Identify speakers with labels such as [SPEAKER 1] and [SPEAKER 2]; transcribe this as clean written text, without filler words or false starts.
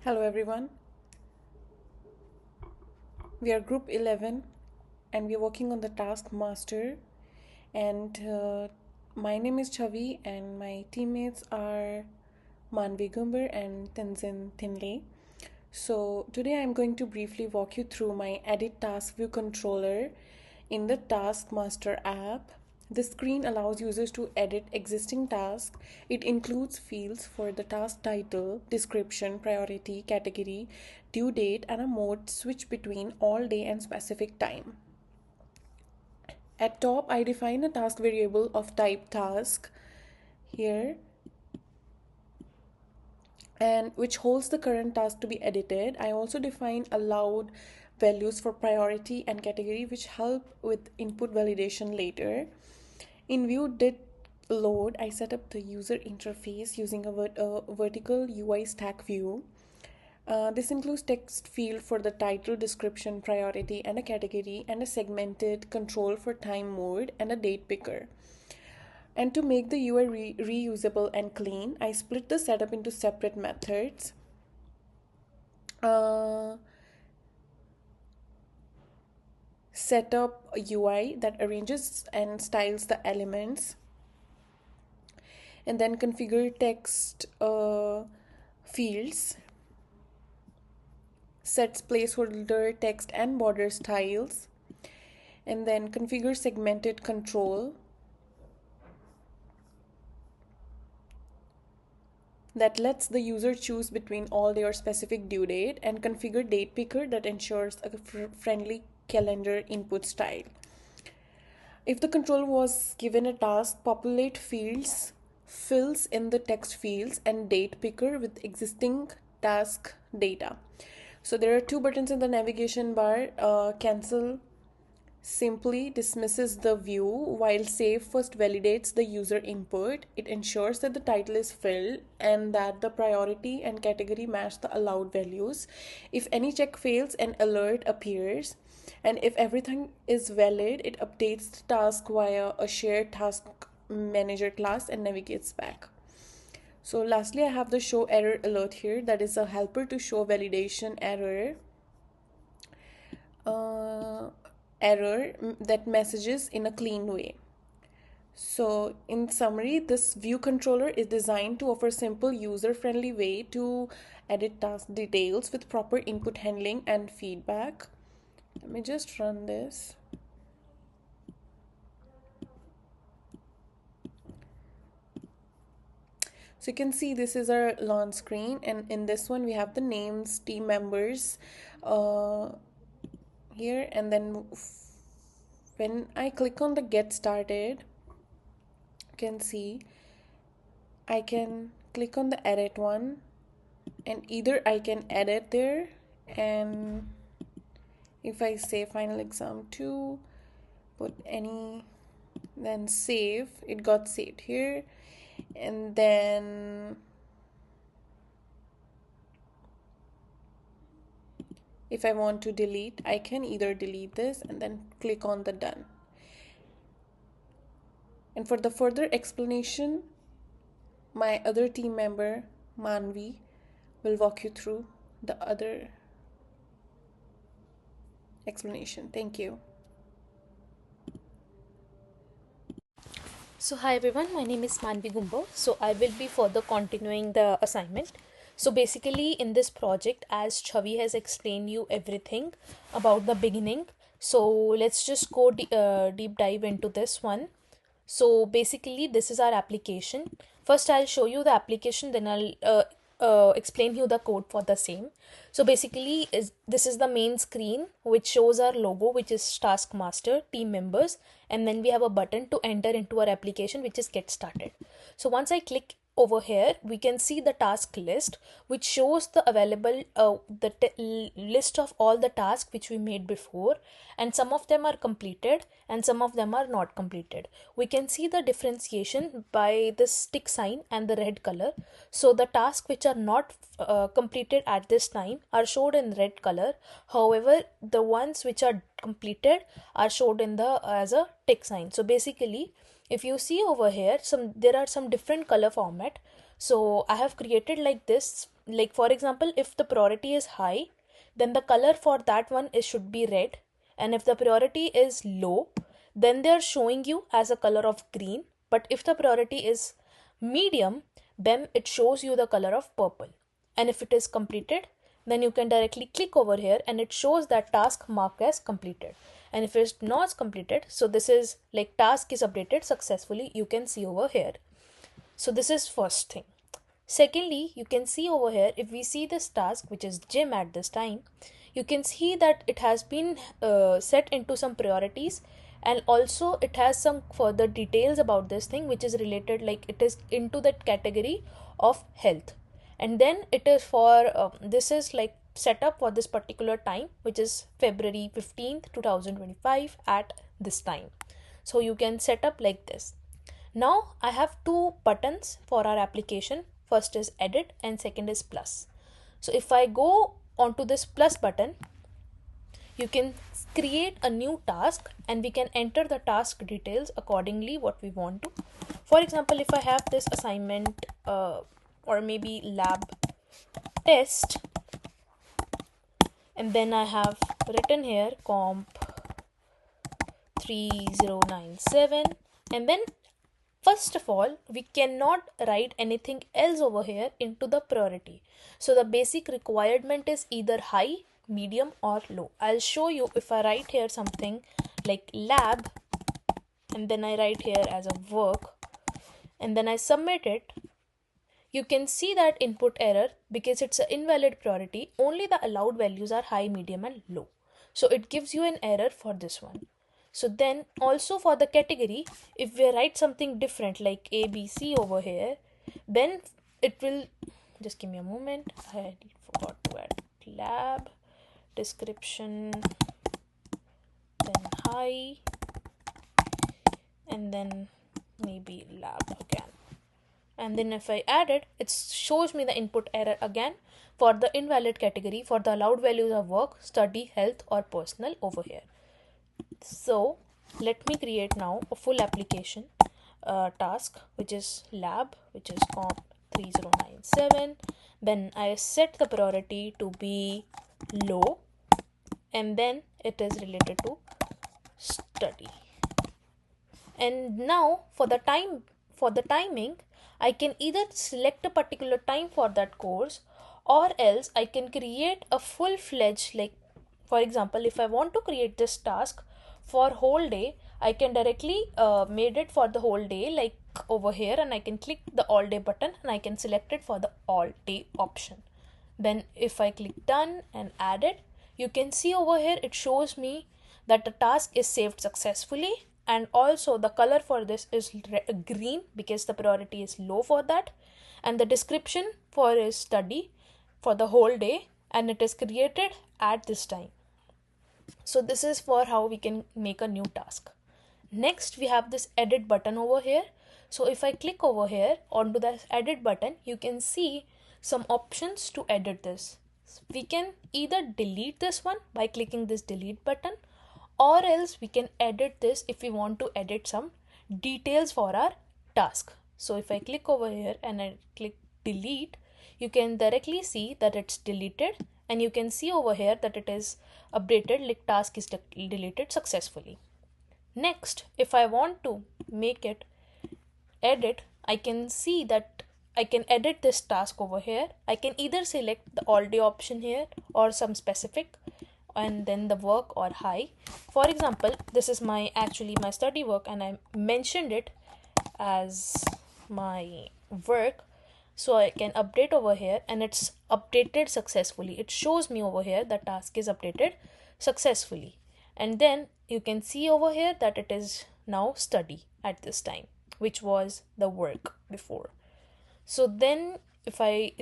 [SPEAKER 1] Hello everyone. We are group 11 and we are working on the task master and my name is Chavi and my teammates are Manvi Gumber and Tenzin Thinley. So today I'm going to briefly walk you through my edit task view controller in the Taskmaster app. This screen allows users to edit existing tasks. It includes fields for the task title, description, priority, category, due date, and a mode switch between all day and specific time. At top, I define a task variable of type task here and which holds the current task to be edited. I also define allowed values for priority and category which help with input validation later. In view did load, I set up the user interface using a vertical UI stack view. This includes text field for the title, description, priority, and a category, and a segmented control for time mode and a date picker. And to make the UI reusable and clean, I split the setup into separate methods. Set up a UI that arranges and styles the elements, and then configure text fields, sets placeholder text and border styles, and then configure segmented control that lets the user choose between all day or specific due date, and configure date picker that ensures a friendly calendar input style. If the controller was given a task, populate fields fills in the text fields and date picker with existing task data. So there are two buttons in the navigation bar. Cancel simply dismisses the view, while save first validates the user input. It ensures that the title is filled and that the priority and category match the allowed values. If any check fails, an alert appears, and if everything is valid, it updates the task via a shared task manager class and navigates back. So lastly, I have the show error alert here. That is a helper to show validation error that messages in a clean way. So in summary, this view controller is designed to offer simple user-friendly way to edit task details with proper input handling and feedback. Let me just run this. So you can see this is our launch screen, and in this one we have the names, team members here, and then when I click on the get started, you can see I can click on the edit one, and either I can edit there, and if I say final exam 2, put any, then save, it got saved here. And then if I want to delete, I can either delete this and then click on the done. And for the further explanation, my other team member Manvi will walk you through the other explanation. Thank you.
[SPEAKER 2] So hi everyone, my name is Manvi Gumbo. So I will be further continuing the assignment. So basically in this project, as Chavi has explained you everything about the beginning, so let's just go deep dive into this one. So basically this is our application. First I'll show you the application, then I'll explain you the code for the same. So basically this is the main screen which shows our logo, which is Taskmaster, team members, and then we have a button to enter into our application, which is get started. So once I click over here, we can see the task list, which shows the available list of all the tasks which we made before, and some of them are completed and some of them are not completed. We can see the differentiation by this tick sign and the red color. So the tasks which are not completed at this time are showed in red color. However, the ones which are completed are showed in the as a tick sign. So basically, if you see over here, there are some different color format. So I have created like this. Like for example, if the priority is high, then the color for that one is should be red. And if the priority is low, then they are showing you as a color of green. But if the priority is medium, then it shows you the color of purple. And if it is completed, then you can directly click over here and it shows that task marked as completed. And if it's not completed, so this is like task is updated successfully, you can see over here. So this is first thing. Secondly, you can see over here, if we see this task, which is gym at this time, you can see that it has been set into some priorities, and also it has some further details about this thing, which is related, like it is into that category of health. And then it is for, this is like set up for this particular time, which is February 15th, 2025 at this time. So you can set up like this. Now I have two buttons for our application. First is edit and second is plus. So if I go onto this plus button, you can create a new task and we can enter the task details accordingly what we want to. For example, if I have this assignment or maybe lab test, and then I have written here comp3097, and then first of all, we cannot write anything else over here into the priority. So the basic requirement is either high, medium or low. I'll show you if I write here something like lab and then I write here as a work and then I submit it. You can see that input error because it's an invalid priority. Only the allowed values are high, medium and low. So it gives you an error for this one. So then also for the category, if we write something different like ABC over here, then it will, just give me a moment, I forgot to add lab description, then high, and then maybe lab again. And then if I add it, it shows me the input error again for the invalid category for the allowed values of work, study, health or personal over here. So let me create now a full application task, which is lab, which is comp3097. Then I set the priority to be low and then it is related to study. And now for the timing, I can either select a particular time for that course or else I can create a full-fledged, like for example, if I want to create this task for whole day, I can directly made it for the whole day, like over here, and I can click the all day button and I can select it for the all day option. Then if I click done and add it, you can see over here it shows me that the task is saved successfully, and also the color for this is green because the priority is low for that, and the description for is study for the whole day and it is created at this time. So this is for how we can make a new task. Next we have this edit button over here. So if I click over here onto the edit button, you can see some options to edit this. We can either delete this one by clicking this delete button, or else we can edit this if we want to edit some details for our task. So if I click over here and I click delete, you can directly see that it's deleted, and you can see over here that it is updated like task is deleted successfully. Next, if I want to make it edit, I can see that I can edit this task over here. I can either select the all day option here or some specific, and then the work or high. For example, this is my study work and I mentioned it as my work, so I can update over here and it's updated successfully. It shows me over here that task is updated successfully, and then you can see over here that it is now study at this time, which was the work before. So then if I